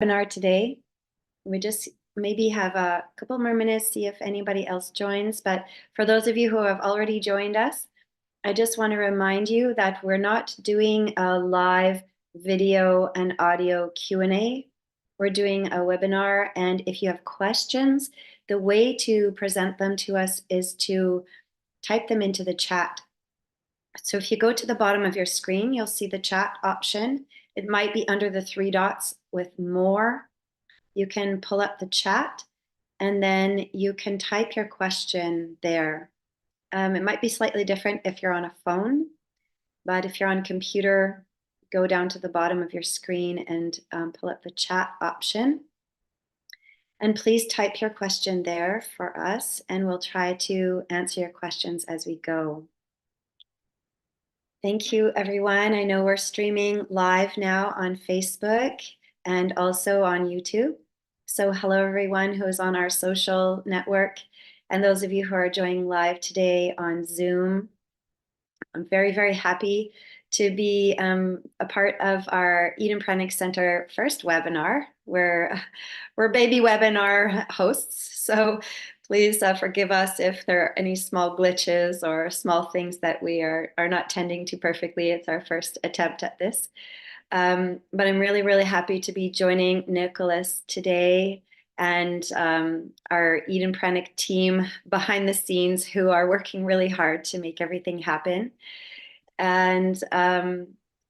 Webinar today. We just maybe have a couple more minutes, see if anybody else joins. But for those of you who have already joined us, I just want to remind you that we're not doing a live video and audio Q&A. We're doing a webinar, and if you have questions, the way to present them to us is to type them into the chat. So if you go to the bottom of your screen, you'll see the chat option. It might be under the three dots with more. You can pull up the chat and then you can type your question there. It might be slightly different if you're on a phone, but if you're on a computer, go down to the bottom of your screen and pull up the chat option. And please type your question there for us, and we'll try to answer your questions as we go. Thank you, everyone. I know we're streaming live now on Facebook and also on YouTube. So hello, everyone who's on our social network and those of you who are joining live today on Zoom. I'm very, very happy to be a part of our Eden Pranic Center first webinar. We're baby webinar hosts, so please forgive us if there are any small glitches or small things that we are not tending to perfectly. It's our first attempt at this. But I'm really, really happy to be joining Nicholas today and our Eden Pranic team behind the scenes who are working really hard to make everything happen. And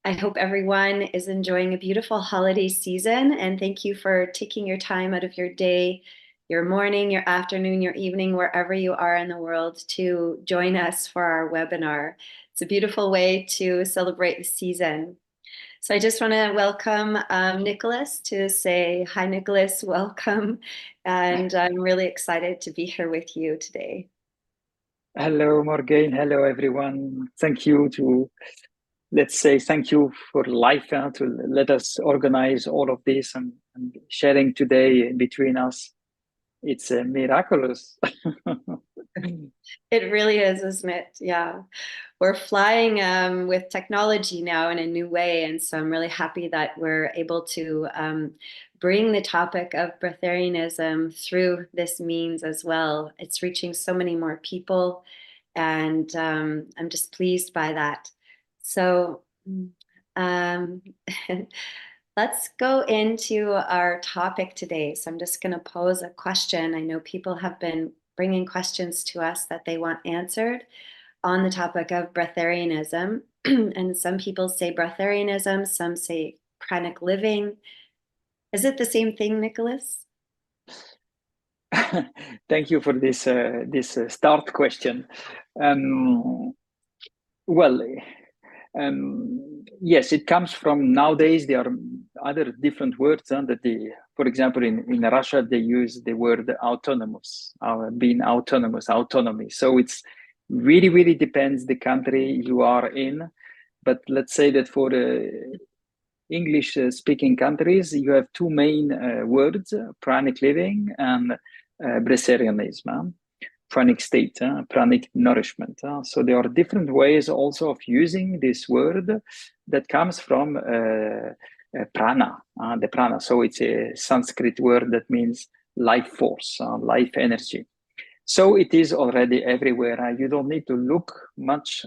I hope everyone is enjoying a beautiful holiday season, and thank you for taking your time out of your day, your morning, your afternoon, your evening, wherever you are in the world to join us for our webinar. It's a beautiful way to celebrate the season. So I just want to welcome Nicholas to say, hi, Nicholas, welcome. And I'm really excited to be here with you today. Hello, Morgan. Hello, everyone. Thank you thank you for life to let us organize all of this and sharing today between us. It's miraculous. It really is, isn't it? Yeah. We're flying with technology now in a new way. And so I'm really happy that we're able to bring the topic of breatharianism through this means as well. It's reaching so many more people, and I'm just pleased by that. So let's go into our topic today. So I'm just going to pose a question. I know people have been bringing questions to us that they want answered on the topic of breatharianism. And some people say breatharianism, some say pranic living. Is it the same thing, Nicholas? Thank you for this start question. Yes, it comes from nowadays. There are other different words that for example, in Russia, they use the word autonomous, being autonomous, autonomy. So it's really depends the country you are in. But let's say that for English speaking countries, you have two main words, pranic living and breatharianism. Pranic state, pranic nourishment. So there are different ways also of using this word that comes from prana, the prana. So it's a Sanskrit word that means life force, life energy. So it is already everywhere. You don't need to look much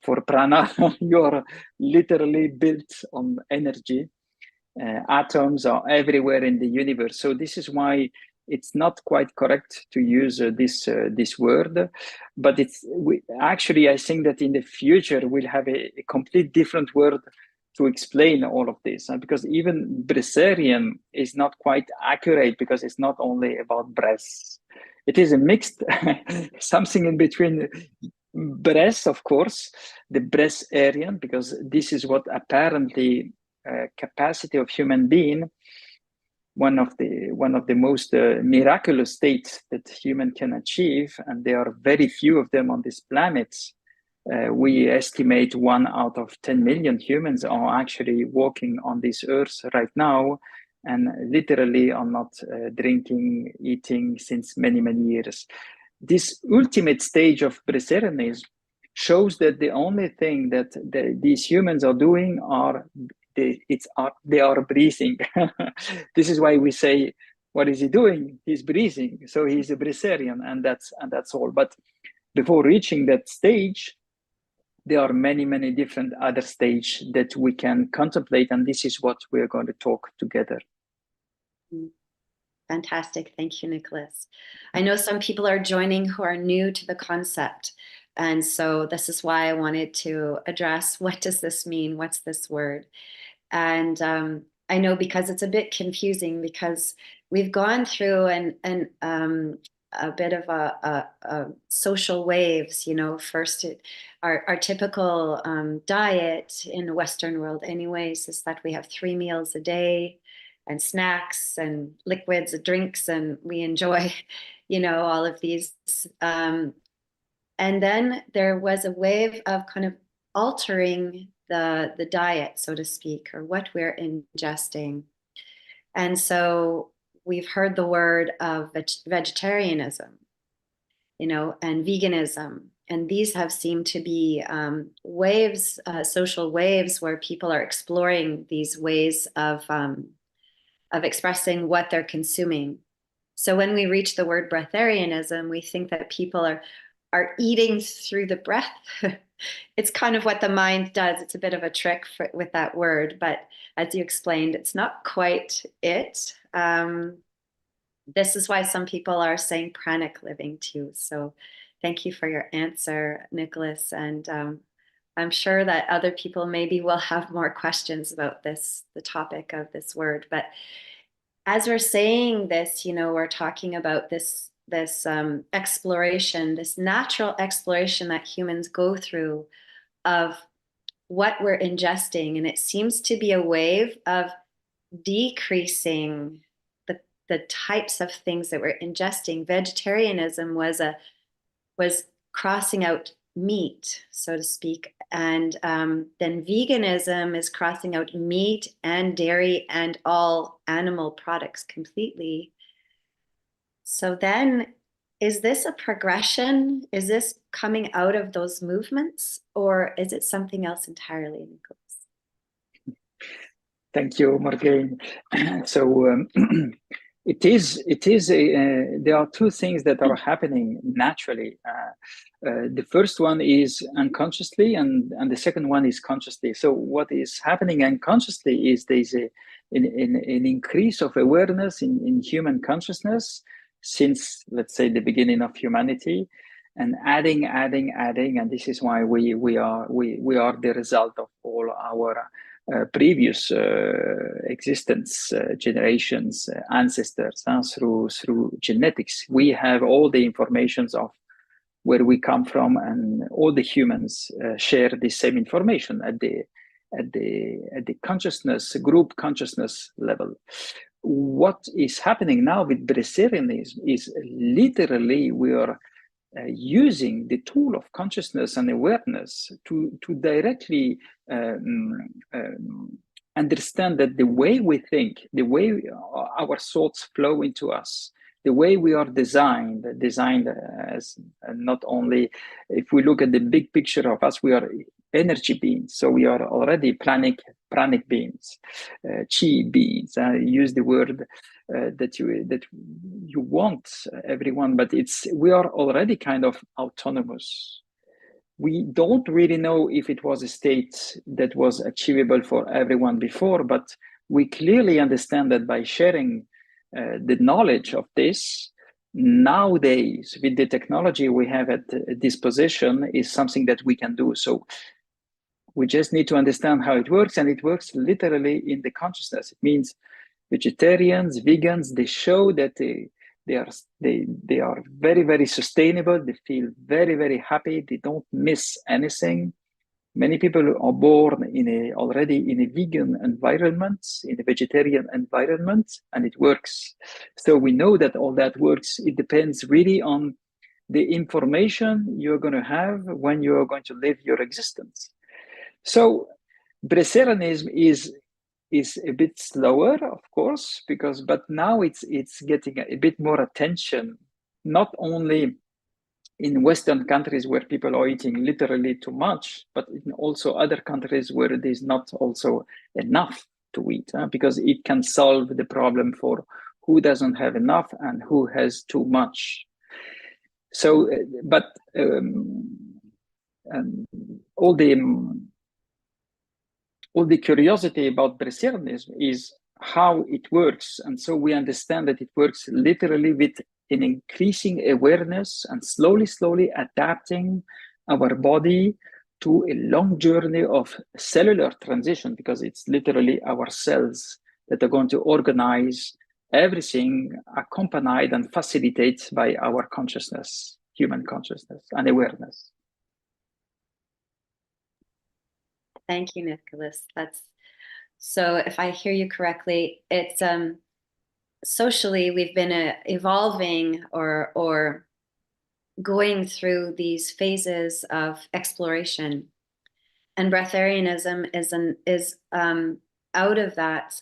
for prana. You're literally built on energy. Atoms are everywhere in the universe. So this is why it's not quite correct to use this word, but actually I think that in the future we'll have a complete different word to explain all of this, because even breatharian is not quite accurate, because it's not only about breath. It is a mixed something in between breath, of course, the breatharian, because this is what apparently capacity of human being, one of the most miraculous states that human can achieve, and there are very few of them on this planet. We estimate 1 out of 10 million humans are actually walking on this earth right now, and literally are not drinking, eating since many years. This ultimate stage of breatharianism shows that the only thing that these humans are doing are they are breathing. This is why we say, what is he doing? He's breathing. So he's a breatharian, and that's all. But before reaching that stage, there are many different other stages that we can contemplate, and this is what we're going to talk together. Fantastic. Thank you, Nicholas. I know some people are joining who are new to the concept. And so this is why I wanted to address, what does this mean? What's this word? And I know because it's a bit confusing, because we've gone through a bit of a social waves, you know. First, our typical diet in the Western world anyways is that we have 3 meals a day and snacks and liquids and drinks, and we enjoy, you know, all of these. And then there was a wave of kind of altering the diet, so to speak, or what we're ingesting. And so we've heard the word of vegetarianism, you know, and veganism. And these have seemed to be waves, social waves, where people are exploring these ways of expressing what they're consuming. So when we reach the word breatharianism, we think that people are eating through the breath. It's kind of what the mind does. It's a bit of a trick with that word, but as you explained, it's not quite it. This is why some people are saying pranic living too. So thank you for your answer, Nicholas. And I'm sure that other people maybe will have more questions about this, the topic of this word. But as we're saying this, you know, we're talking about this exploration, this natural exploration that humans go through of what we're ingesting. And it seems to be a wave of decreasing the types of things that we're ingesting. Vegetarianism was crossing out meat, so to speak. And then veganism is crossing out meat and dairy and all animal products completely. So then, is this a progression? Is this coming out of those movements, or is it something else entirely, Nicholas? Thank you, Morgan. So there are two things that are happening naturally. The first one is unconsciously, and the second one is consciously. So what is happening unconsciously is there's an increase of awareness in human consciousness since, let's say, the beginning of humanity, and adding, and this is why we are the result of all our previous existence, generations, ancestors, through genetics. We have all the informations of where we come from, and all the humans share the same information at the consciousness, group consciousness level. What is happening now with Breatharianism is literally we are using the tool of consciousness and awareness to directly understand that the way we think, the way our thoughts flow into us, the way we are designed as not only, if we look at the big picture of us, we are energy beings. So we are already pranic beings, chi beings. I use the word that you want, everyone, but we are already kind of autonomous. We don't really know if it was a state that was achievable for everyone before, but we clearly understand that by sharing the knowledge of this, nowadays, with the technology we have at disposition, is something that we can do. So we just need to understand how it works, and it works literally in the consciousness. It means vegetarians, vegans, they show that they are very, very sustainable. They feel very, very happy. They don't miss anything. Many people are born already in a vegan environment, in a vegetarian environment, and it works. So we know that all that works. It depends really on the information you're going to have when you're going to live your existence. So Breatharianism is a bit slower, of course, but now it's getting a bit more attention, not only in Western countries where people are eating literally too much, but in also other countries where there's not also enough to eat, because it can solve the problem for who doesn't have enough and who has too much. So, but all the curiosity about Breatharianism is how it works. And so we understand that it works literally with an increasing awareness and slowly adapting our body to a long journey of cellular transition, because it's literally our cells that are going to organize everything, accompanied and facilitated by our consciousness, human consciousness and awareness. Thank you, Nicholas. That's so, if I hear you correctly, it's socially we've been evolving or going through these phases of exploration, and breatharianism is out of that,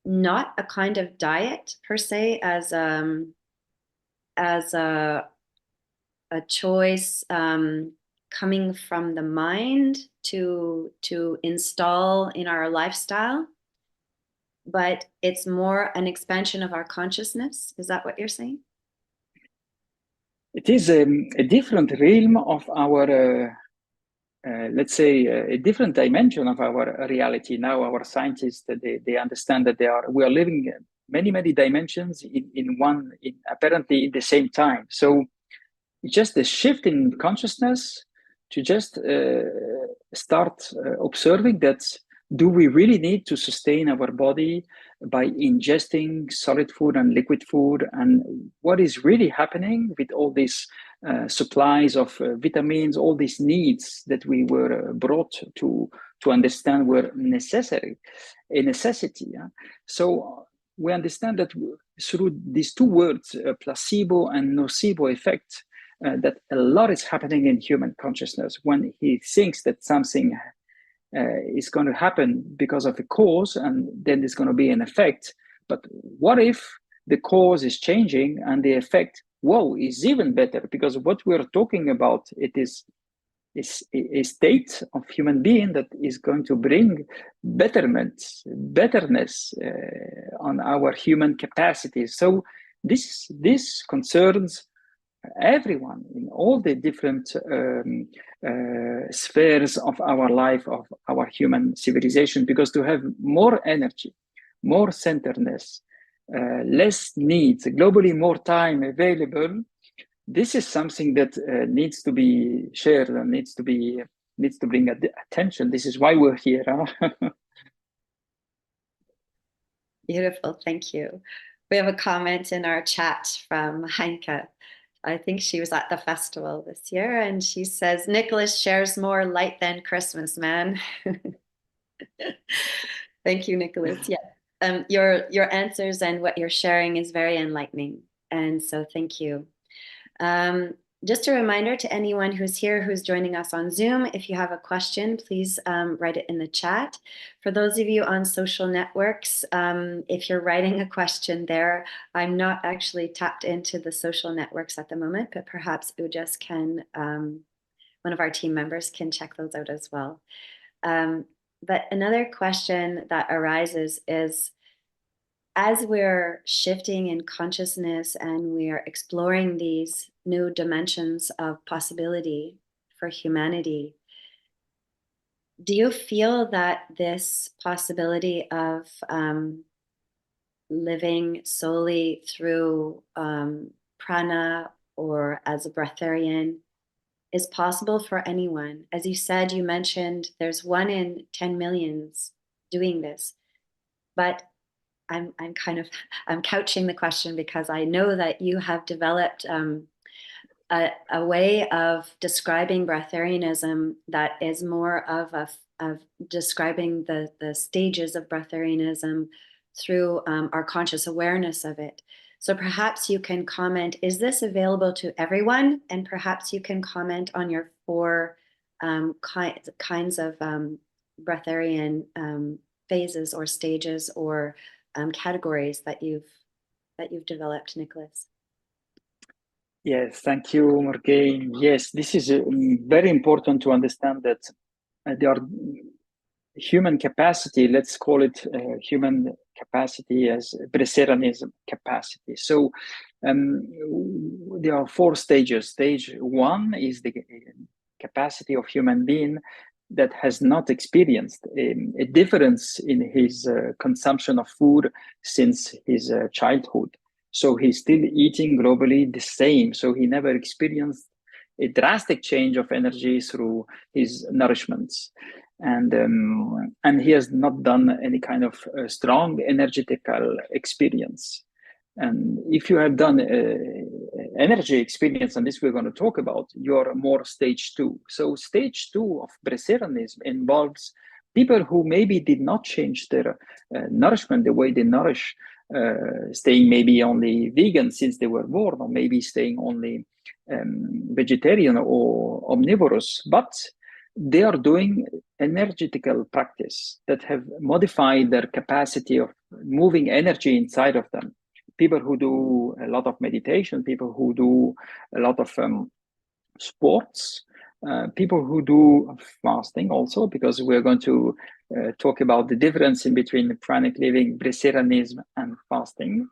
not a kind of diet per se as a choice coming from the mind to install in our lifestyle, but it's more an expansion of our consciousness. Is that what you're saying? It is a different realm of our, let's say, a different dimension of our reality. Now, our scientists, they understand that we are living many dimensions in one, apparently in the same time. So it's just a shift in consciousness to just start observing that, do we really need to sustain our body by ingesting solid food and liquid food? And what is really happening with all these supplies of vitamins, all these needs that we were brought to understand were necessary, a necessity. Yeah? So we understand that through these two words, placebo and nocebo effect, that a lot is happening in human consciousness when he thinks that something is going to happen because of a cause, and then there's going to be an effect. But what if the cause is changing and the effect, whoa, is even better? Because what we're talking about, it is a state of human being that is going to bring betterness on our human capacities. So this concerns everyone in all the different spheres of our life, of our human civilization, because to have more energy, more centeredness, less needs, globally more time available, this is something that needs to be shared and needs to bring attention. This is why we're here. Huh? Beautiful, thank you. We have a comment in our chat from Heinke. I think she was at the festival this year, and she says, Nicholas shares more light than Christmas, man. Thank you, Nicholas. Yeah, your answers and what you're sharing is very enlightening, and so thank you. Just a reminder to anyone who's here, who's joining us on Zoom, if you have a question, please write it in the chat. For those of you on social networks, if you're writing a question there, I'm not actually tapped into the social networks at the moment, but perhaps Ujas can, one of our team members can check those out as well. But another question that arises is, as we're shifting in consciousness and we are exploring these new dimensions of possibility for humanity, do you feel that this possibility of living solely through prana or as a breatharian is possible for anyone? As you said, you mentioned there's 1 in 10 millions doing this, but I'm couching the question because I know that you have developed a way of describing breatharianism that is more of describing the stages of breatharianism through our conscious awareness of it. So perhaps you can comment, is this available to everyone? And perhaps you can comment on your 4 kinds of breatharian phases or stages or categories that you've developed, Nicholas. Yes, thank you, Morgaine. Yes, this is very important to understand that there are human capacity, let's call it human capacity as Breatharianism capacity. So um, there are four stages. Stage one is the capacity of human being that has not experienced a difference in his consumption of food since his childhood. So he's still eating globally the same. So he never experienced a drastic change of energy through his nourishments, and he has not done any kind of strong energetical experience. And if you have done energy experience, and this we're going to talk about, you're more stage two. So stage two of Breatharianism involves people who maybe did not change their nourishment, the way they nourish, staying maybe only vegan since they were born, or maybe staying only vegetarian or omnivorous, but they are doing energetical practice that have modified their capacity of moving energy inside of them. People who do a lot of meditation, people who do a lot of sports, people who do fasting also, because we're going to talk about the difference in between pranic living, Breatharianism, and fasting.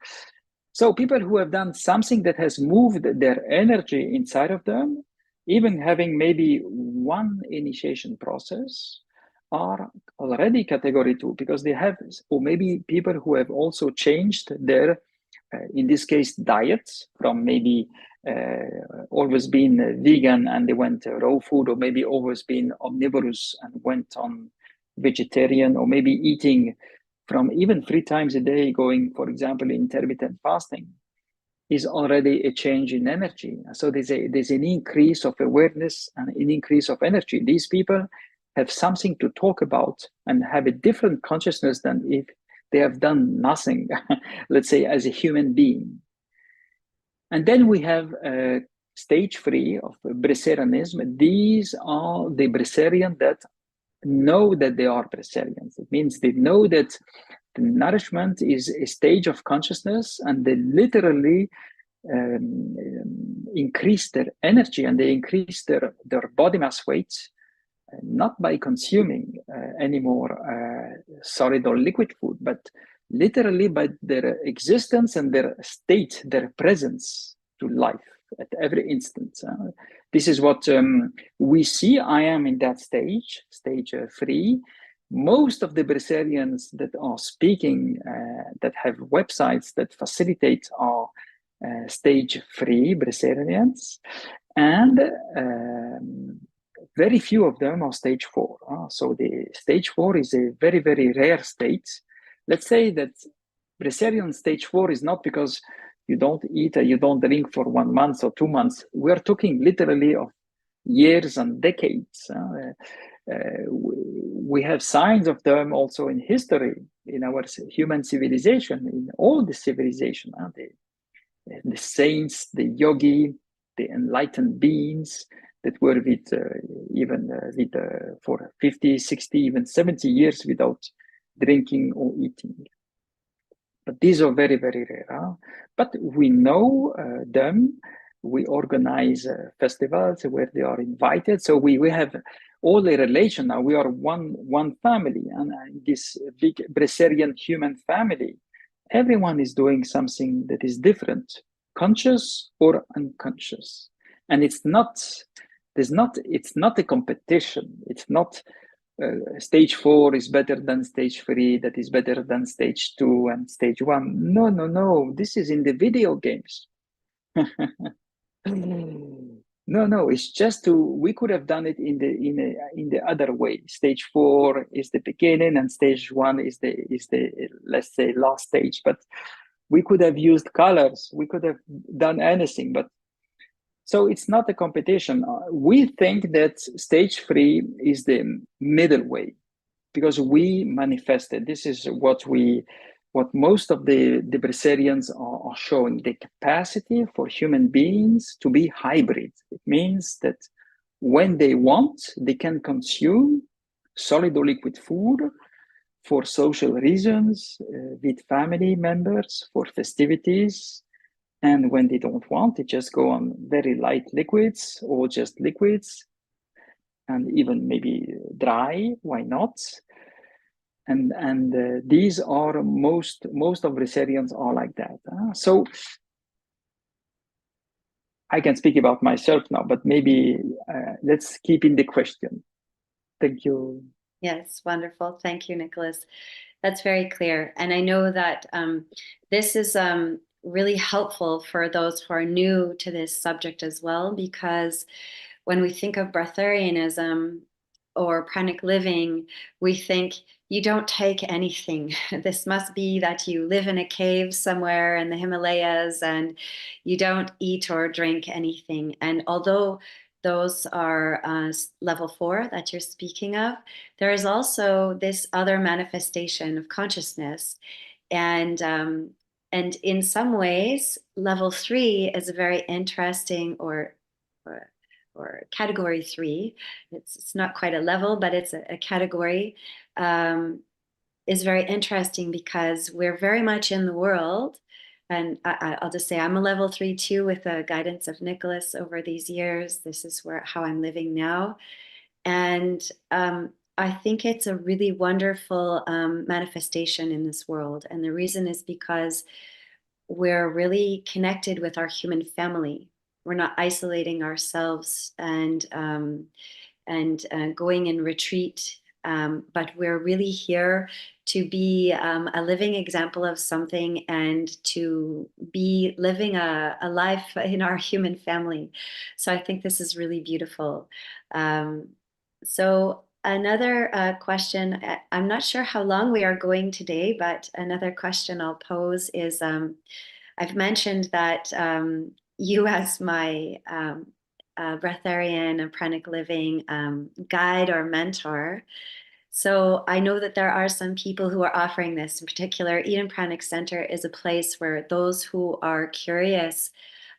So people who have done something that has moved their energy inside of them, even having maybe one initiation process, are already category two because they have, or maybe people who have also changed their, in this case, diets from maybe always been vegan and they went raw food, or maybe always been omnivorous and went on vegetarian, or maybe eating from even 3 times a day, going, for example, intermittent fasting, is already a change in energy. So there's an increase of awareness and an increase of energy. These people have something to talk about and have a different consciousness than if they have done nothing, let's say, as a human being. And then we have stage three of Breatharianism. These are the Breatharian that know that they are Breatharians. It means they know that the nourishment is a stage of consciousness, and they literally increase their energy and they increase their body mass weight, not by consuming any more solid or liquid food, but literally by their existence and their state, their presence to life at every instant. This is what we see. I am in that stage, stage three. Most of the Breatharians that are speaking, that have websites that facilitate, are stage three Breatharians, and very few of them are stage four. So the stage four is a very, very rare state. Let's say that Breatharian stage four is not because you don't eat or you don't drink for 1 month or 2 months. We're talking literally of years and decades. We have signs of them also in history, in our human civilization, in all the civilization. The saints, the yogi, the enlightened beings that were with for 50, 60, even 70 years without drinking or eating. But these are very, very rare. But we know them. We organize festivals where they are invited. So we have all a relation now. We are one family, and this big Breatharian human family, everyone is doing something that is different, conscious or unconscious. And it's not a competition. It's not stage four is better than stage three, that is better than stage two and stage one. No, no, no. This is in the video games. No, no, it's just we could have done it in the other way. Stage four is the beginning and stage one is the let's say last stage. But we could have used colors, we could have done anything, but so it's not a competition. We think that stage three is the middle way because we manifested. This is what most of the Breatharians are showing, the capacity for human beings to be hybrid. It means that when they want, they can consume solid or liquid food for social reasons, with family members, for festivities, And when they don't want, they just go on very light liquids or just liquids, and even maybe dry. Why not? And these are most of breatharians are like that. So I can speak about myself now, but maybe let's keep in the question. Thank you. Yes, wonderful. Thank you, Nicholas. That's very clear. And I know that this is really helpful for those who are new to this subject as well, because when we think of breatharianism or pranic living, we think you don't take anything. This must be that you live in a cave somewhere in the Himalayas and you don't eat or drink anything. And although those are level 4 that you're speaking of, there is also this other manifestation of consciousness. And and in some ways, level 3 is a very interesting or, or category 3. It's not quite a level, but it's a category. Is very interesting because we're very much in the world. And I'll just say I'm a level 3 too, with the guidance of Nicholas over these years. This is how I'm living now. And I think it's a really wonderful manifestation in this world. And the reason is because we're really connected with our human family. We're not isolating ourselves and going in retreat, but we're really here to be a living example of something and to be living a life in our human family. So I think this is really beautiful. So another question, I'm not sure how long we are going today, but another question I'll pose is I've mentioned that you, as my breatharian and pranic living guide or mentor. So I know that there are some people who are offering this. In particular, Eden Pranic Center is a place where those who are curious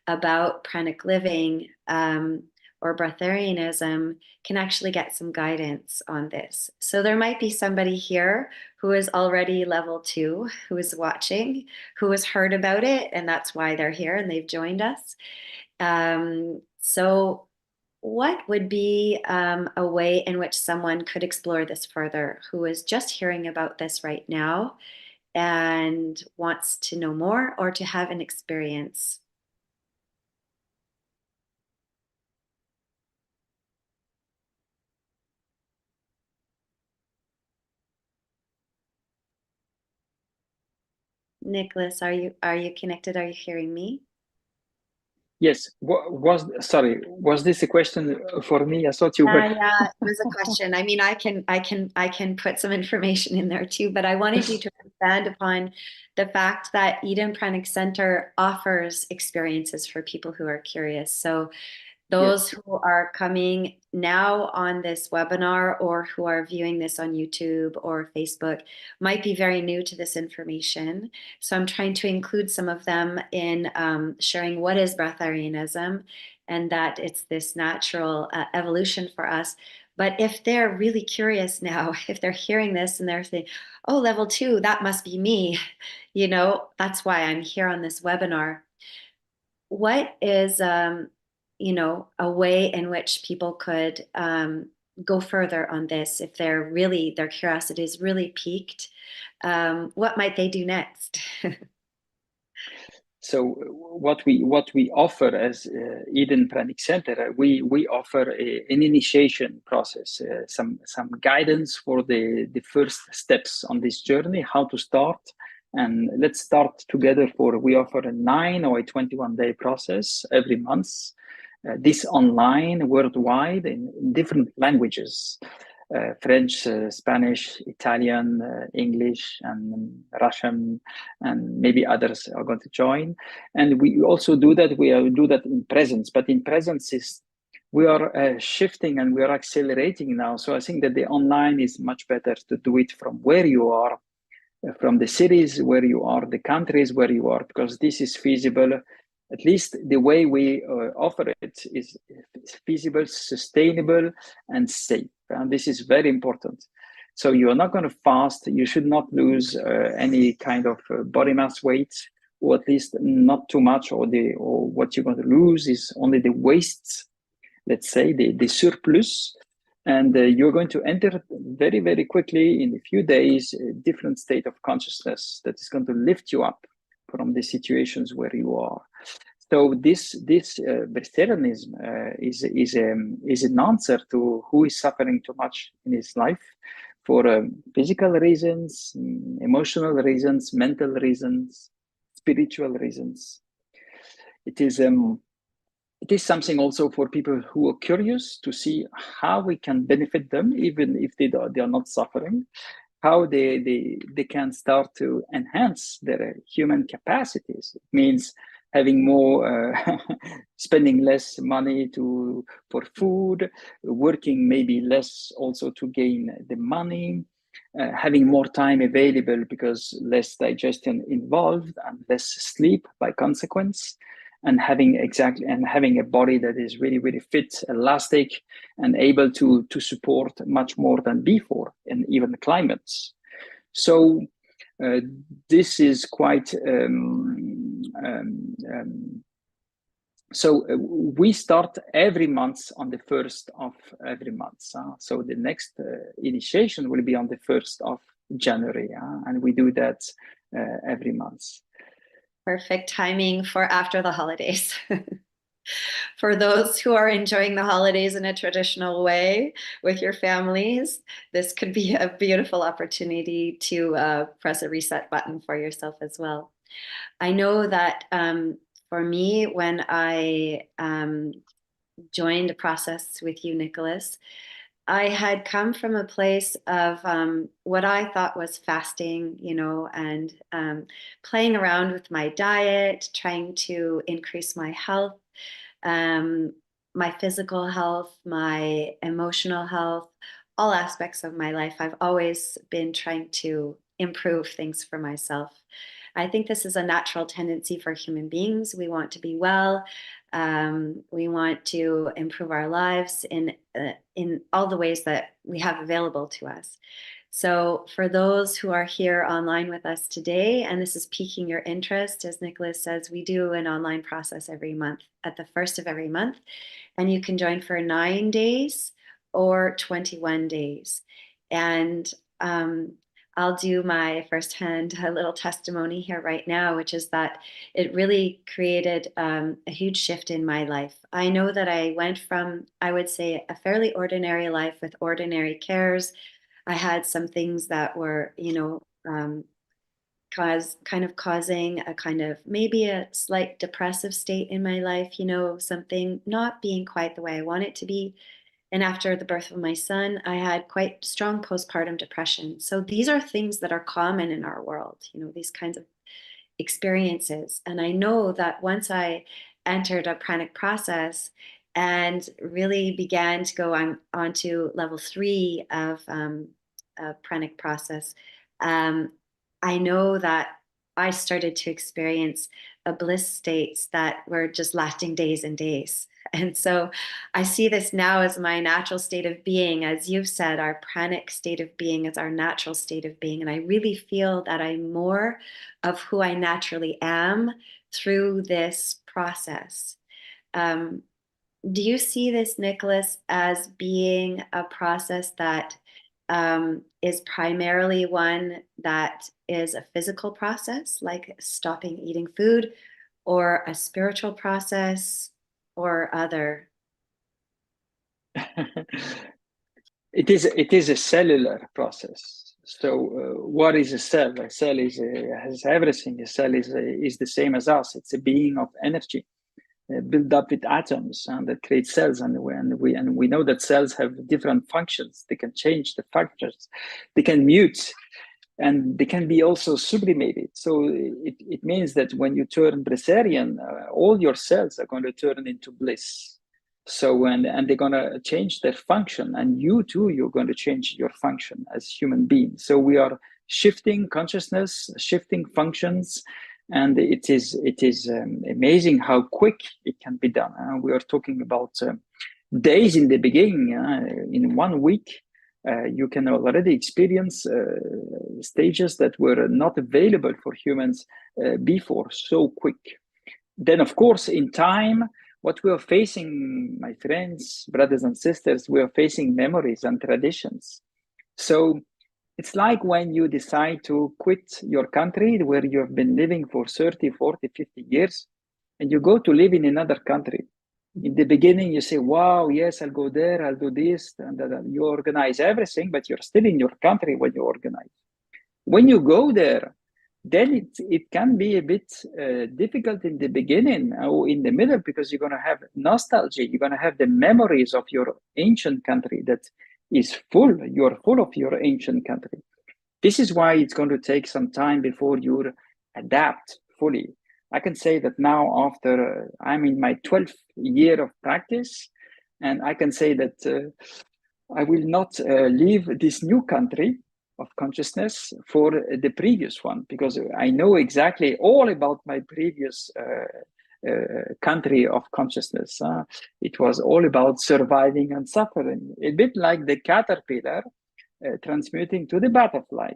about pranic living or breatharianism can actually get some guidance on this. So there might be somebody here who is already level 2, who is watching, who has heard about it, and that's why they're here and they've joined us. So what would be a way in which someone could explore this further who is just hearing about this right now and wants to know more or to have an experience? Nicholas, are you connected? Are you hearing me? Yes. Was this a question for me? I thought you were. Yeah, it was a question. I mean, I can put some information in there too, but I wanted you to expand upon the fact that Eden Pranic Center offers experiences for people who are curious. So those Yes. who are coming now on this webinar or who are viewing this on YouTube or Facebook might be very new to this information. So I'm trying to include some of them in sharing what is breatharianism and that it's this natural evolution for us. But if they're really curious now, if they're hearing this and they're saying, oh, level 2, that must be me, that's why I'm here on this webinar. What is a way in which people could go further on this if their curiosity is really piqued? What might they do next? So what we offer as Eden Pranic Center, we offer an initiation process, some guidance for the first steps on this journey, how to start. And let's start together. We offer a 9 or a 21-day process every month. This online, worldwide, in different languages. French, Spanish, Italian, English, and Russian, and maybe others are going to join. And we also do that. We do that in presence, but in presence we are shifting and we are accelerating now. So I think that the online is much better to do it from where you are, from the cities where you are, the countries where you are, because this is feasible. At least the way we offer it is feasible, sustainable, and safe. And this is very important. So you are not going to fast. You should not lose any kind of body mass weight or at least not too much, or what you're going to lose is only the wastes, let's say the surplus, and you're going to enter very, very quickly in a few days a different state of consciousness that is going to lift you up from the situations where you are. So this Breatharianism is an answer to who is suffering too much in his life for physical reasons, emotional reasons, mental reasons, spiritual reasons. It is something also for people who are curious to see how we can benefit them, even if they are not suffering, how they can start to enhance their human capacities. It means having more, spending less money for food, working maybe less also to gain the money, having more time available because less digestion involved and less sleep by consequence, and having a body that is really, really fit, elastic, and able to support much more than before in even climates. So this is quite so we start every month on the 1st of every month. So the next initiation will be on the 1st of January, and we do that every month. Perfect timing for after the holidays. For those who are enjoying the holidays in a traditional way with your families, this could be a beautiful opportunity to press a reset button for yourself as well. I know that for me, when I joined a process with you, Nicholas, I had come from a place of what I thought was fasting, and playing around with my diet, trying to increase my health, um, my physical health, my emotional health, all aspects of my life. I've always been trying to improve things for myself. I think this is a natural tendency for human beings. We want to be well. We want to improve our lives in all the ways that we have available to us. So, for those who are here online with us today, and this is piquing your interest, as Nicholas says, we do an online process every month at the first of every month, and you can join for 9 days or 21 days. And I'll do my firsthand little testimony here right now, which is that it really created a huge shift in my life. I know that I went from, I would say, a fairly ordinary life with ordinary cares. I had some things that were, causing a kind of maybe a slight depressive state in my life, something not being quite the way I want it to be. And after the birth of my son, I had quite strong postpartum depression. So these are things that are common in our world, these kinds of experiences. And I know that once I entered a pranic process and really began to go on to level 3 of a pranic process, I know that I started to experience a bliss states that were just lasting days and days. And so I see this now as my natural state of being. As you've said, our pranic state of being is our natural state of being. And I really feel that I'm more of who I naturally am through this process. Um, do you see this, Nicholas, as being a process that is primarily one that is a physical process, like stopping eating food, or a spiritual process, or other? It is a cellular process. So what is a cell? A cell has everything. A cell is the same as us. It's a being of energy built up with atoms and that creates cells. And we know that cells have different functions. They can change the functions. They can mute, and they can be also sublimated. So it means that when you turn Breatharian, all your cells are going to turn into bliss. So and they're going to change their function, and you too, you're going to change your function as human beings. So we are shifting consciousness, shifting functions, and it is amazing how quick it can be done. We are talking about days in the beginning, in 1 week. You can already experience stages that were not available for humans before so quick. Then, of course, in time, what we are facing, my friends, brothers and sisters, we are facing memories and traditions. So it's like when you decide to quit your country where you have been living for 30, 40, 50 years, and you go to live in another country. In the beginning, you say, wow, yes, I'll go there, I'll do this, and that. You organize everything, but you're still in your country when you organize. When you go there, then it can be a bit difficult in the beginning or in the middle, because you're going to have nostalgia. You're going to have the memories of your ancient country that is full. You're full of your ancient country. This is why it's going to take some time before you adapt fully. I can say that now, after I'm in my 12th year of practice, and I can say that I will not leave this new country of consciousness for the previous one, because I know exactly all about my previous country of consciousness. It was all about surviving and suffering, a bit like the caterpillar transmuting to the butterfly.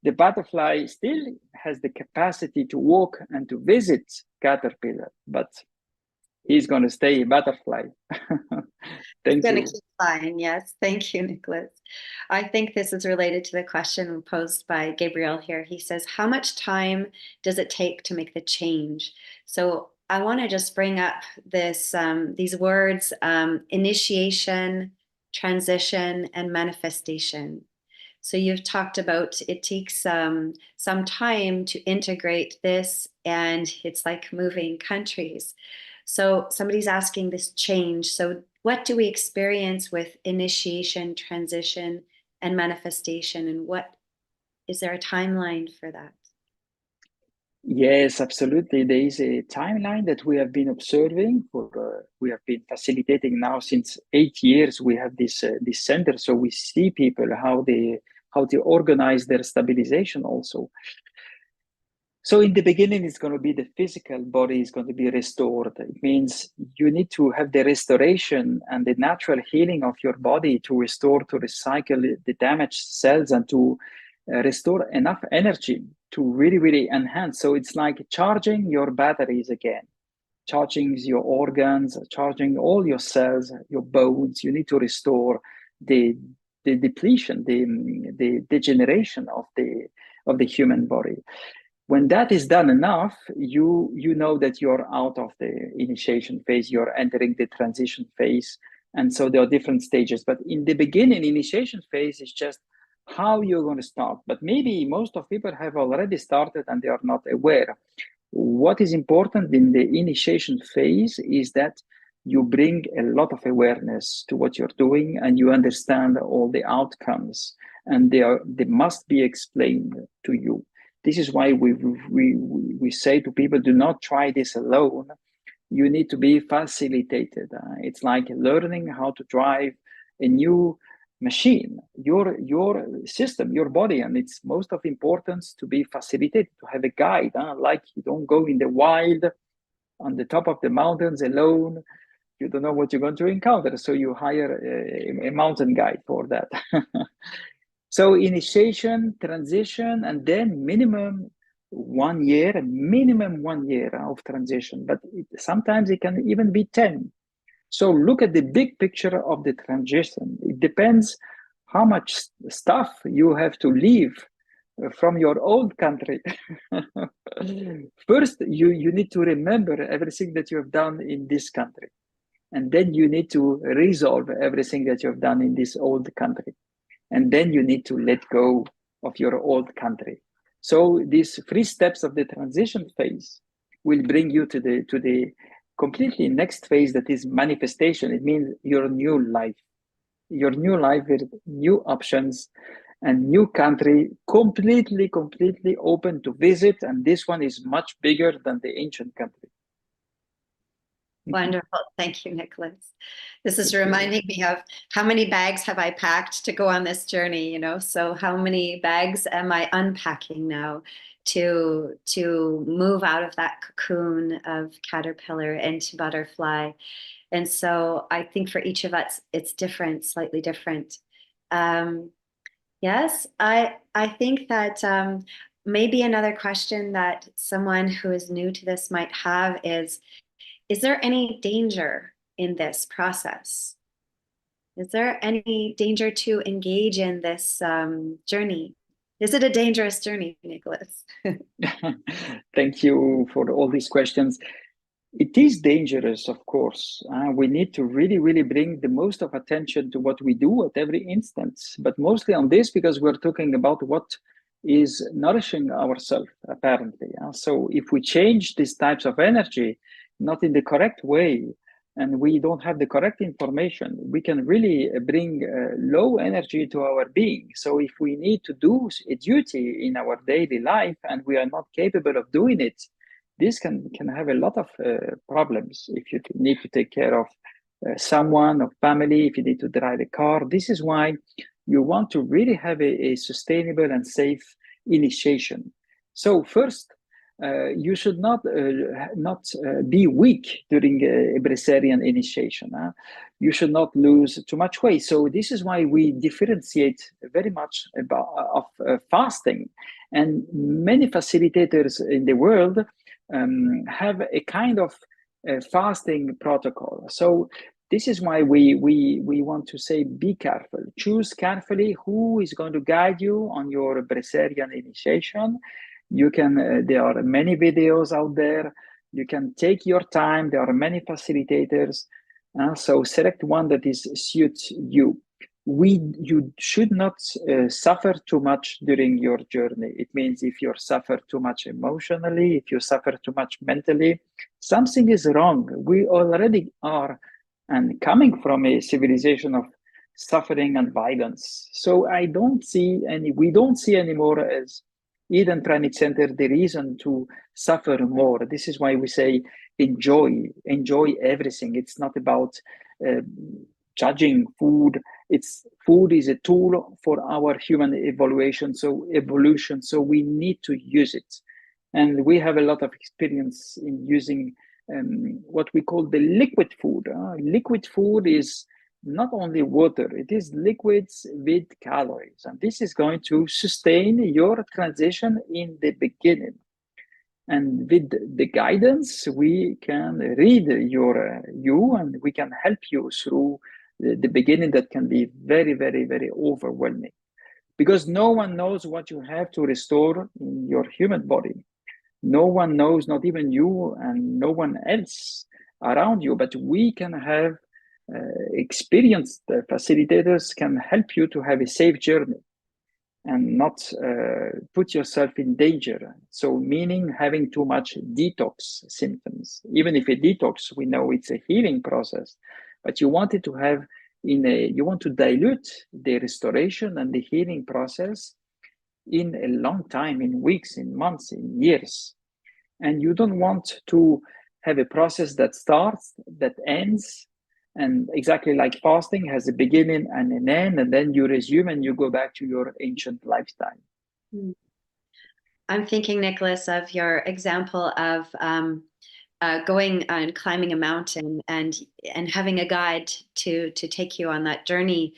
The butterfly still has the capacity to walk and to visit caterpillar, but he's going to stay a butterfly. Thank Going to you. keep flying. Yes. Thank you, Nicholas. I think this is related to the question posed by Gabriel here. He says, how much time does it take to make the change? So I want to just bring up these words, initiation, transition, and manifestation. So you've talked about it takes some time to integrate this, and it's like moving countries. So somebody's asking this change. So what do we experience with initiation, transition, and manifestation? And what is there a timeline for that? Yes, absolutely. There is a timeline that we have been observing for. We have been facilitating now since 8 years. We have this center, so we see people how they organize their stabilization also. So in the beginning, it's going to be the physical body is going to be restored. It means you need to have the restoration and the natural healing of your body to restore, to recycle the damaged cells, and to restore enough energy to really, really enhance. So it's like charging your batteries again, charging your organs, charging all your cells, your bones. You need to restore the depletion, the degeneration of the human body. When that is done enough, you know that you're out of the initiation phase, you're entering the transition phase. And so there are different stages. But in the beginning, initiation phase is just how you're going to start. But maybe most of people have already started and they are not aware. What is important in the initiation phase is that you bring a lot of awareness to what you're doing, and you understand all the outcomes, and they must be explained to you. This is why we say to people, do not try this alone. You need to be facilitated. It's like learning how to drive a new machine, your system, your body, and it's most of importance to be facilitated, to have a guide. Like you don't go in the wild on the top of the mountains alone. You don't know what you're going to encounter, so you hire a mountain guide for that. So initiation, transition, and then minimum 1 year, minimum 1 year of transition. But sometimes it can even be 10. So look at the big picture of the transition. It depends how much stuff you have to leave from your old country. First, you need to remember everything that you have done in this country. And then you need to resolve everything that you have done in this old country. And then you need to let go of your old country. So these 3 steps of the transition phase will bring you to the completely next phase, that is manifestation. It means your new life with new options and new country, completely open to visit. And this one is much bigger than the ancient country. Wonderful. Thank you, Nicholas. This is reminding me of how many bags have I packed to go on this journey, So how many bags am I unpacking now to move out of that cocoon of caterpillar into butterfly? And so I think for each of us, it's different, slightly different. Um, yes, I think that maybe another question that someone who is new to this might have is there any danger in this process? Is there any danger to engage in this journey? Is it a dangerous journey, Nicholas? Thank you for all these questions. It is dangerous, of course. We need to really, really bring the most of attention to what we do at every instance, but mostly on this because we're talking about what is nourishing ourselves, apparently. So if we change these types of energy, not in the correct way, and we don't have the correct information, we can really bring low energy to our being. So if we need to do a duty in our daily life and we are not capable of doing it, this can have a lot of problems if you need to take care of someone or family, if you need to drive a car. This is why you want to really have a sustainable and safe initiation. So first, you should not be weak during a Breatharian initiation. You should not lose too much weight. So this is why we differentiate very much about of fasting, and many facilitators in the world have a kind of fasting protocol. So this is why we want to say be careful. Choose carefully who is going to guide you on your Breatharian initiation. You can there are many videos out there. You can take your time. There are many facilitators. So select one that is suits you. You should not suffer too much during your journey. It means if you suffer too much emotionally, if you suffer too much mentally, something is wrong. We already are and coming from a civilization of suffering and violence. So we don't see anymore as Eden Planet Center the reason to suffer more. This is why we say enjoy everything. It's not about uh, judging food. It's food is a tool for our human evolution. So we need to use it, and we have a lot of experience in using what we call the liquid food. Liquid food is not only water, it is liquids with calories. And this is going to sustain your transition in the beginning. And with the guidance, we can read you and we can help you through the beginning that can be very, very, very overwhelming. Because no one knows what you have to restore in your human body. No one knows, not even you and no one else around you, but we can have experienced facilitators can help you to have a safe journey and not put yourself in danger. So, meaning having too much detox symptoms. Even if a detox, we know it's a healing process, but you want it to have you want to dilute the restoration and the healing process in a long time, in weeks, in months, in years. And you don't want to have a process that starts, that ends, and exactly like fasting has a beginning and an end, and then you resume and you go back to your ancient lifestyle. I'm thinking, Nicholas, of your example of going and climbing a mountain and having a guide to take you on that journey.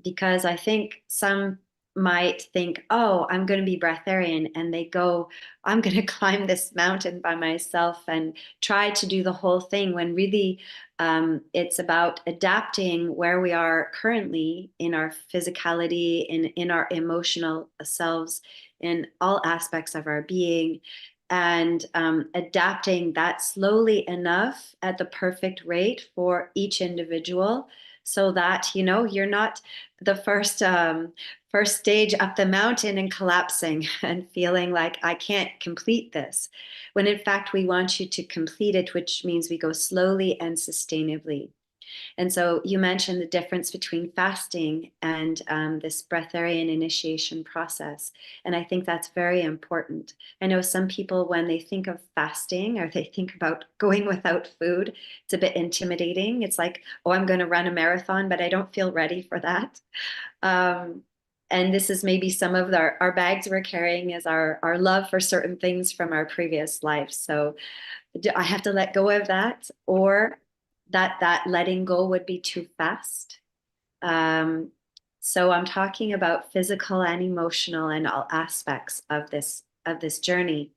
Because I think some might think, oh, I'm going to be breatharian, and they go, I'm going to climb this mountain by myself and try to do the whole thing, when really it's about adapting where we are currently in our physicality, in our emotional selves, in all aspects of our being, and adapting that slowly enough at the perfect rate for each individual, so that you're not the first stage up the mountain and collapsing and feeling like I can't complete this, when in fact we want you to complete it, which means we go slowly and sustainably. And so you mentioned the difference between fasting and this breatharian initiation process. And I think that's very important. I know some people, when they think of fasting or they think about going without food, it's a bit intimidating. It's like, oh, I'm going to run a marathon, but I don't feel ready for that. Um, and this is maybe some of our bags we're carrying is our love for certain things from our previous lives. So do I have to let go of that, or that letting go would be too fast? Um, So I'm talking about physical and emotional and all aspects of this journey.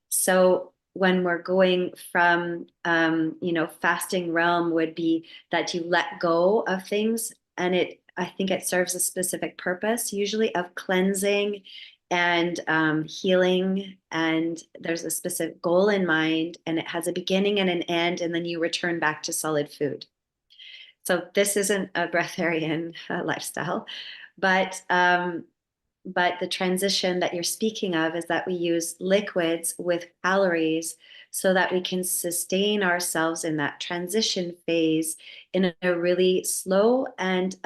So when we're going from, fasting realm would be that you let go of things, and I think it serves a specific purpose, usually of cleansing and healing. And there's a specific goal in mind, and it has a beginning and an end, and then you return back to solid food. So this isn't a breatharian lifestyle, but the transition that you're speaking of is that we use liquids with calories so that we can sustain ourselves in that transition phase in a really slow and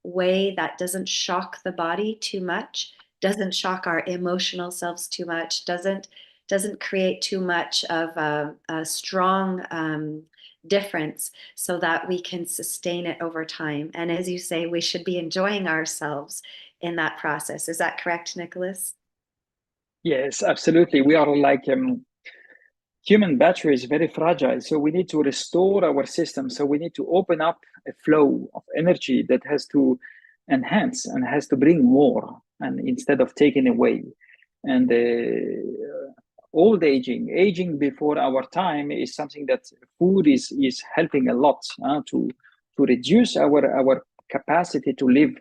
way that doesn't shock the body too much, doesn't shock our emotional selves too much, doesn't create too much of a strong difference, so that we can sustain it over time. And as you say, we should be enjoying ourselves in that process. Is that correct, Nicholas? Yes, absolutely. We are like human battery is very fragile, so we need to restore our system. So we need to open up a flow of energy that has to enhance and has to bring more, and instead of taking away. And old aging before our time is something that food is helping a lot to reduce our capacity to live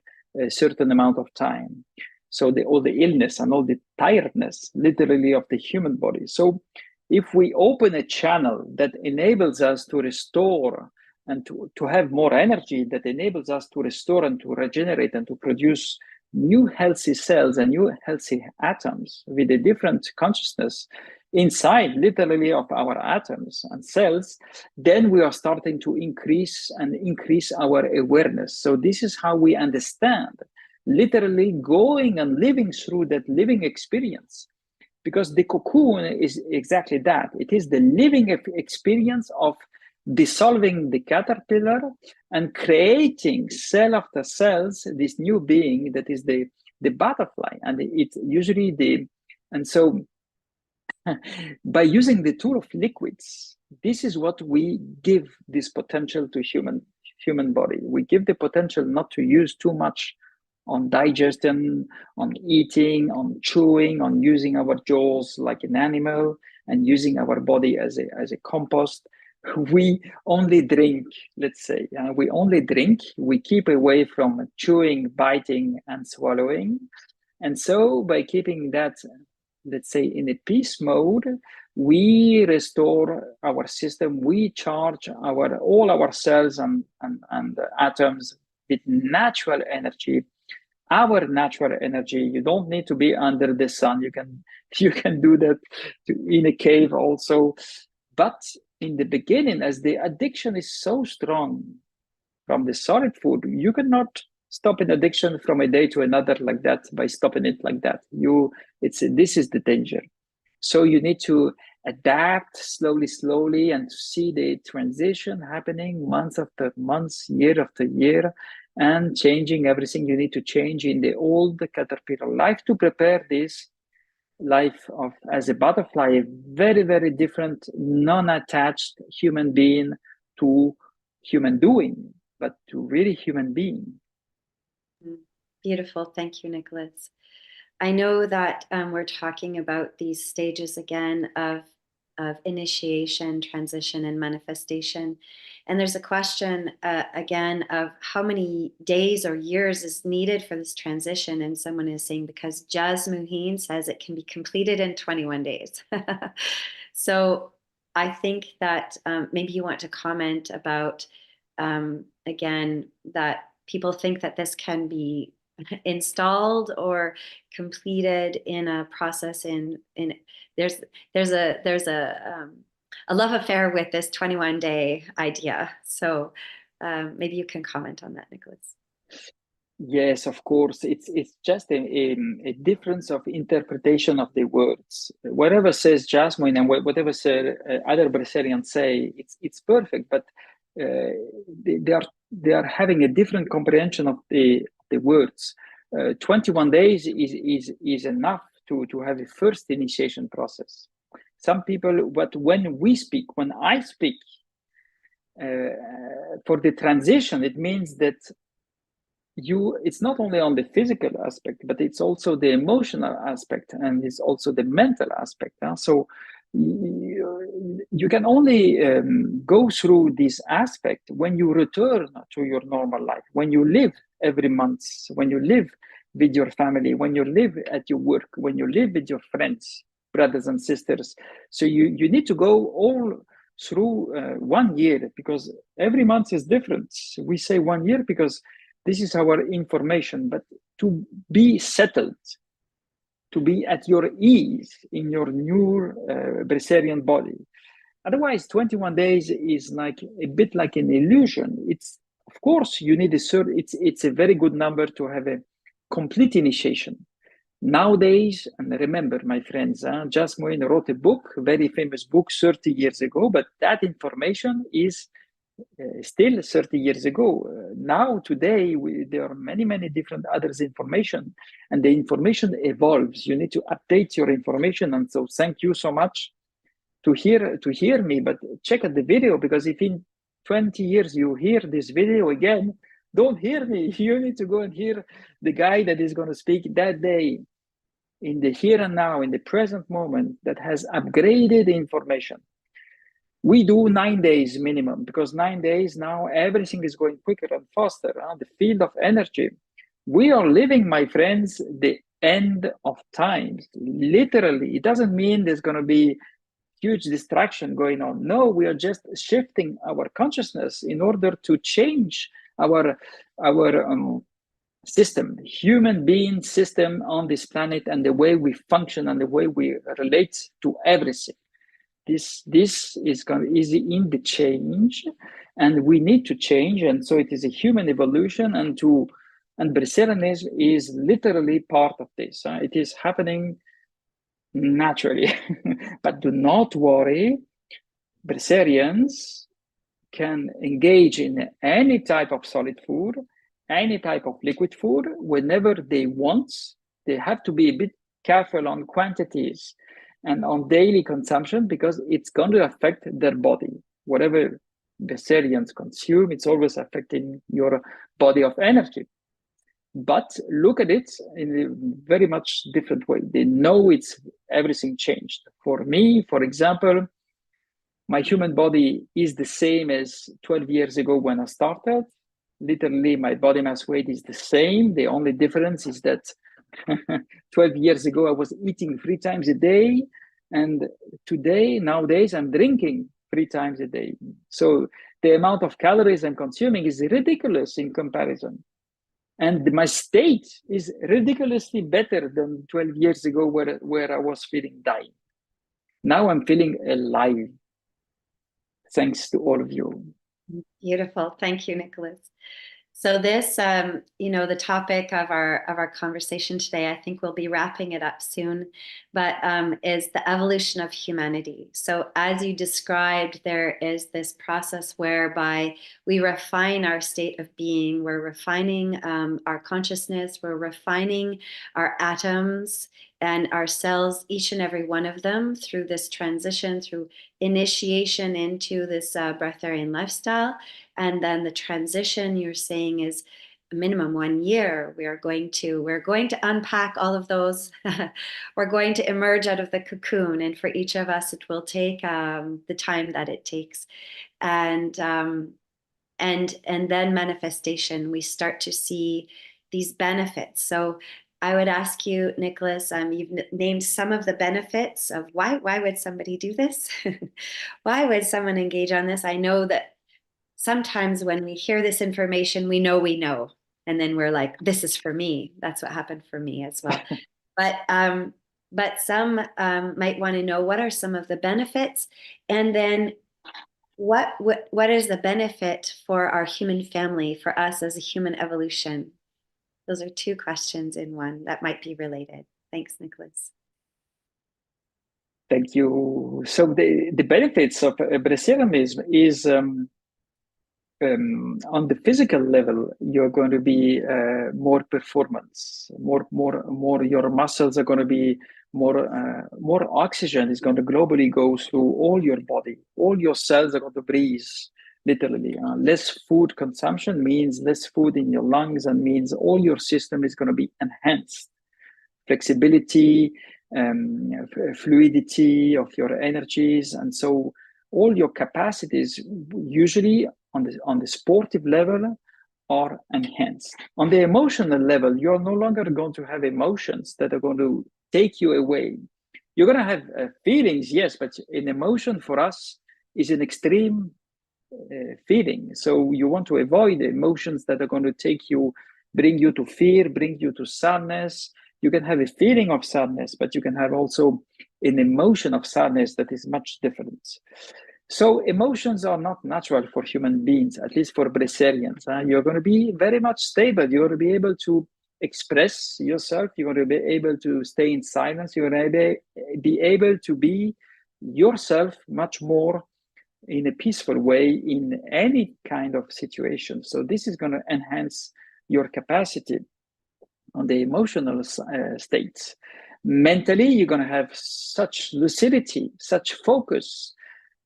a certain amount of time. So all the illness and all the tiredness, literally, of the human body. So if we open a channel that enables us to restore and to have more energy, that enables us to restore and to regenerate and to produce new healthy cells and new healthy atoms with a different consciousness inside, literally, of our atoms and cells, then we are starting to increase our awareness. So this is how we understand, literally going and living through that living experience, because the cocoon is exactly that. It is the living experience of dissolving the caterpillar and creating cell after cells this new being that is the butterfly. And it's usually and so by using the tool of liquids, this is what we give this potential to human body. We give the potential not to use too much on digestion, on eating, on chewing, on using our jaws like an animal, and using our body as a compost. We only drink, let's say, we only drink. We keep away from chewing, biting, and swallowing. And so by keeping that, let's say, in a peace mode, we restore our system, we charge all our cells and atoms with natural energy, our natural energy. You don't need to be under the sun. You can do that in a cave also. But in the beginning, as the addiction is so strong from the solid food, you cannot stop an addiction from a day to another like that by stopping it like that. This is the danger. So you need to adapt slowly, and to see the transition happening month after month, year after year, and changing everything you need to change in the old caterpillar life to prepare this life of as a butterfly, a very, very different, non-attached human being to human doing, but to really human being. Beautiful. Thank you, Nicholas. I know that we're talking about these stages again of initiation, transition, and manifestation. And there's a question again of how many days or years is needed for this transition. And someone is saying, because Jazz Muheen says it can be completed in 21 days. So I think that maybe you want to comment about, again, that people think that this can be installed or completed in a process in there's a love affair with this 21-day idea. So maybe you can comment on that, Nicholas. Yes, of course. It's just a difference of interpretation of the words. Whatever says Jasmine and whatever other Brazilians say, it's perfect. But they are having a different comprehension of the words. 21 days is enough to have a first initiation process. Some people, but when I speak for the transition, it means that it's not only on the physical aspect, but it's also the emotional aspect, and it's also the mental aspect. So you can only go through this aspect when you return to your normal life, when you live every month, when you live with your family, when you live at your work, when you live with your friends, brothers and sisters. So you need to go all through 1 year, because every month is different. We say 1 year because this is our information, but to be settled, to be at your ease in your new Breatharian body. Otherwise, 21 days is like a bit like an illusion. It's, of course, you need a certain, it's a very good number to have a complete initiation. Nowadays, and remember, my friends, Jas Moine wrote a book, very famous book 30 years ago, but that information is still 30 years ago. Now, today, there are many, many different others information, and the information evolves. You need to update your information. And so thank you so much to hear me, but check out the video, because if in 20 years you hear this video again, don't hear me. You need to go and hear the guy that is going to speak that day, in the here and now, in the present moment, that has upgraded the information. We do 9 days minimum, because 9 days now everything is going quicker and faster. The field of energy. We are living, my friends, the end of times. Literally, it doesn't mean there's going to be huge distraction going on. No, we are just shifting our consciousness in order to change our system, human being system on this planet, and the way we function and the way we relate to everything. This is in the change, and we need to change, and so it is a human evolution, and Breatharianism is literally part of this. It is happening naturally. But do not worry, Breatharians can engage in any type of solid food, any type of liquid food, whenever they want. They have to be a bit careful on quantities and on daily consumption, because it's going to affect their body. Whatever Breatharians consume, it's always affecting your body of energy. But look at it in a very much different way. They know it's everything changed. For me, for example, my human body is the same as 12 years ago when I started. Literally, my body mass weight is the same. The only difference is that 12 years ago, I was eating 3 times a day. And nowadays, I'm drinking 3 times a day. So the amount of calories I'm consuming is ridiculous in comparison. And my state is ridiculously better than 12 years ago, where I was feeling dying. Now I'm feeling alive. Thanks to all of you. Beautiful. Thank you, Nicholas. So this, the topic of our conversation today, I think we'll be wrapping it up soon, but is the evolution of humanity. So as you described, there is this process whereby we refine our state of being. We're refining our consciousness. We're refining our atoms and our cells, each and every one of them, through this transition, through initiation into this breatharian lifestyle. And then the transition you're saying is a minimum 1 year. We're going to unpack all of those. We're going to emerge out of the cocoon, and for each of us, it will take the time that it takes. And then manifestation. We start to see these benefits. So I would ask you, Nicholas, you've named some of the benefits of why would somebody do this? Why would someone engage on this? I know that sometimes when we hear this information, we know, and then we're like, this is for me. That's what happened for me as well. But some might want to know, what are some of the benefits, and then what is the benefit for our human family, for us as a human evolution? Those are 2 questions in one that might be related. Thanks, Nicholas. Thank you. So the benefits of Breatharianism is on the physical level, you're going to be more performance, more. Your muscles are going to be more oxygen is going to globally go through all your body. All your cells are going to breathe literally. Less food consumption means less food in your lungs and means all your system is going to be enhanced. Flexibility, fluidity of your energies, and so all your capacities usually on the sportive level are enhanced. On the emotional level, you're no longer going to have emotions that are going to take you away. You're going to have feelings, yes, but an emotion for us is an extreme feeling. So you want to avoid emotions that are going to bring you to fear, bring you to sadness. You can have a feeling of sadness, but you can have also an emotion of sadness that is much different. So emotions are not natural for human beings, at least for breatharians. You're going to be very much stable. You're going to be able to express yourself. You're going to be able to stay in silence. You're going to be able to be yourself much more in a peaceful way in any kind of situation. So this is going to enhance your capacity on the emotional states. Mentally, you're going to have such lucidity, such focus.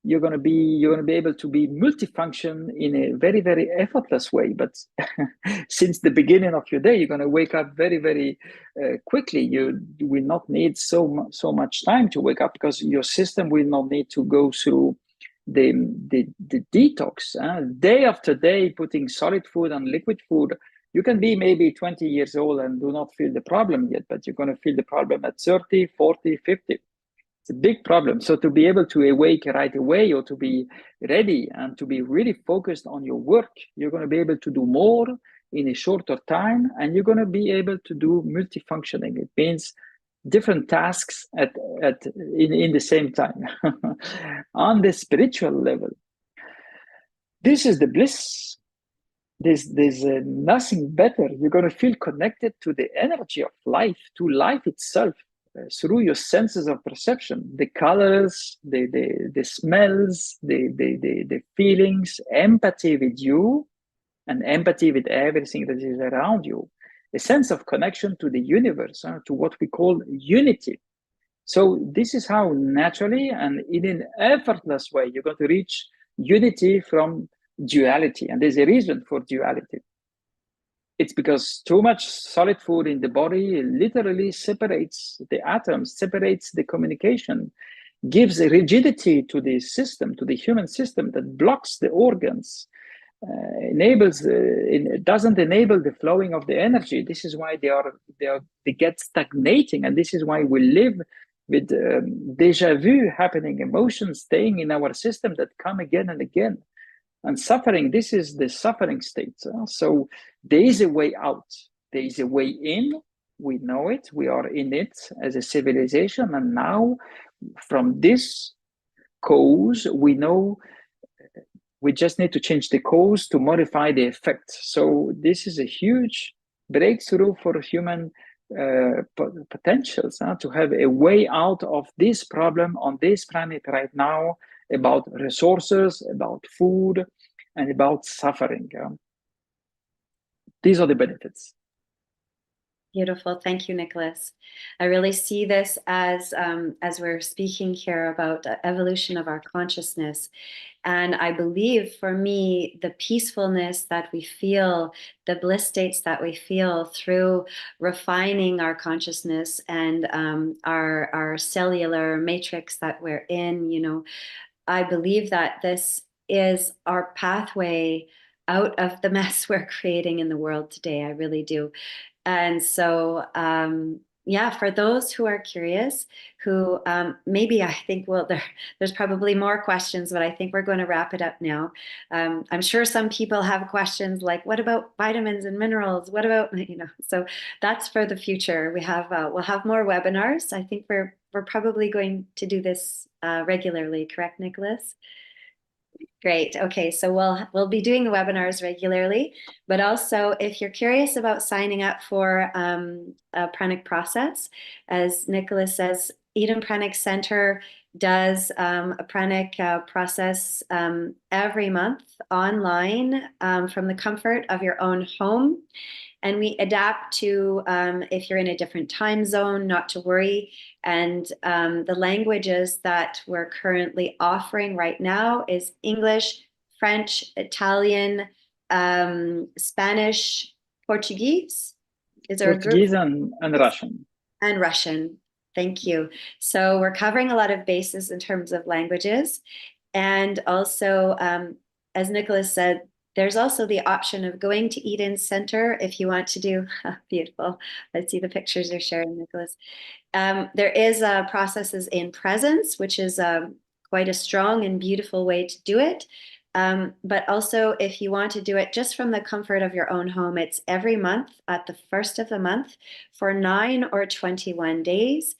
You're going to be able to be multifunction in a very, very effortless way. But since the beginning of your day, you're going to wake up very, very quickly. You will not need so much time to wake up because your system will not need to go through the detox. Day after day, putting solid food and liquid food. You can be maybe 20 years old and do not feel the problem yet, but you're going to feel the problem at 30, 40, 50. It's a big problem. So to be able to awake right away or to be ready and to be really focused on your work, you're going to be able to do more in a shorter time, and you're going to be able to do multifunctioning. It means different tasks in the same time. On the spiritual level, this is the bliss. There's nothing better. You're going to feel connected to the energy of life, to life itself, through your senses of perception, the colors, the smells, the feelings, empathy with you, and empathy with everything that is around you. A sense of connection to the universe, to what we call unity. So this is how naturally and in an effortless way you're going to reach unity from duality. And there's a reason for duality. It's because too much solid food in the body literally separates the atoms, separates the communication, gives a rigidity to the system, to the human system that blocks the organs, doesn't enable the flowing of the energy. This is why they get stagnating, and this is why we live with deja vu happening, emotions staying in our system that come again and again. And suffering, this is the suffering state. So there is a way out, there is a way in. We know it, we are in it as a civilization, and now from this cause we know we just need to change the cause to modify the effect. So this is a huge breakthrough for human potentials, to have a way out of this problem on this planet right now, about resources, about food, and about suffering. These are the benefits. Beautiful. Thank you, Nicholas. I really see this as we're speaking here about the evolution of our consciousness. And I believe for me, the peacefulness that we feel, the bliss states that we feel through refining our consciousness and our cellular matrix that we're in, I believe that this is our pathway out of the mess we're creating in the world today. I really do. And so, yeah, for those who are curious, who maybe I think, well, there's probably more questions, but I think we're going to wrap it up now. I'm sure some people have questions like, what about vitamins and minerals? What about, so that's for the future. We'll have more webinars. I think we're probably going to do this regularly, correct, Nicholas? Great. Okay, so we'll be doing the webinars regularly, but also if you're curious about signing up for a pranic process, as Nicholas says, Eden Pranic Center does a pranic process every month online from the comfort of your own home. And we adapt to if you're in a different time zone, not to worry. And the languages that we're currently offering right now is English, French, Italian, Spanish, Portuguese. Is there a group? Portuguese and Russian. And Russian. Thank you. So we're covering a lot of bases in terms of languages. And also, as Nicholas said, there's also the option of going to Eden Center if you want to do, beautiful. Let's see the pictures you're sharing, Nicholas. There is processes in presence, which is quite a strong and beautiful way to do it. But also, if you want to do it just from the comfort of your own home, it's every month at the first of the month for 9 or 21 days.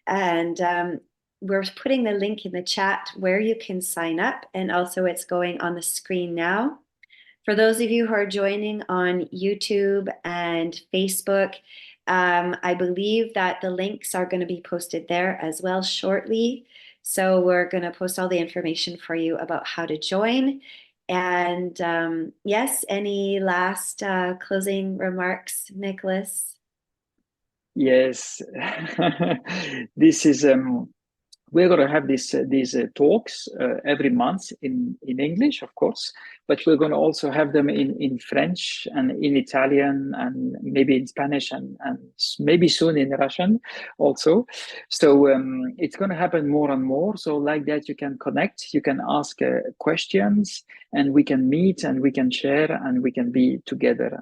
And we're putting the link in the chat where you can sign up. And also, it's going on the screen now. For those of you who are joining on YouTube and Facebook, I believe that the links are going to be posted there as well shortly. So we're going to post all the information for you about how to join. And yes, any last closing remarks, Nicholas? Yes, this is we're going to have these talks every month in English, of course, but we're going to also have them in French and in Italian and maybe in Spanish and maybe soon in Russian also. So it's going to happen more and more. So like that, you can connect, you can ask questions, and we can meet and we can share and we can be together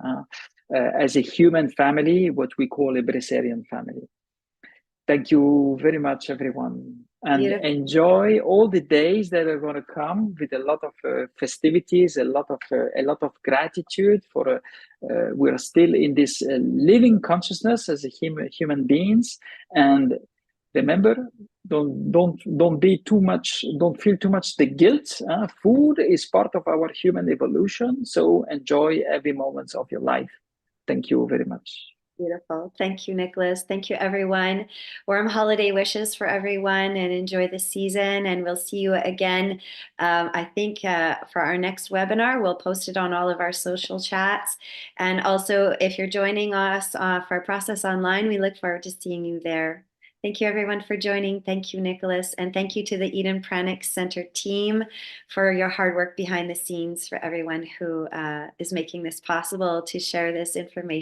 as a human family, what we call a Breatharian family. Thank you very much, everyone. And Beautiful. enjoy all the days that are going to come with a lot of festivities, a lot of gratitude for we're still in this living consciousness as a human beings. And remember, don't be too much, don't feel too much the guilt. Food is part of our human evolution, so enjoy every moment of your life. Thank you very much. Beautiful. Thank you, Nicholas. Thank you, everyone. Warm holiday wishes for everyone and enjoy the season. And we'll see you again. I think for our next webinar, we'll post it on all of our social chats. And also, if you're joining us for Process Online, we look forward to seeing you there. Thank you, everyone, for joining. Thank you, Nicholas. And thank you to the Eden Pranic Center team for your hard work behind the scenes, for everyone who is making this possible to share this information.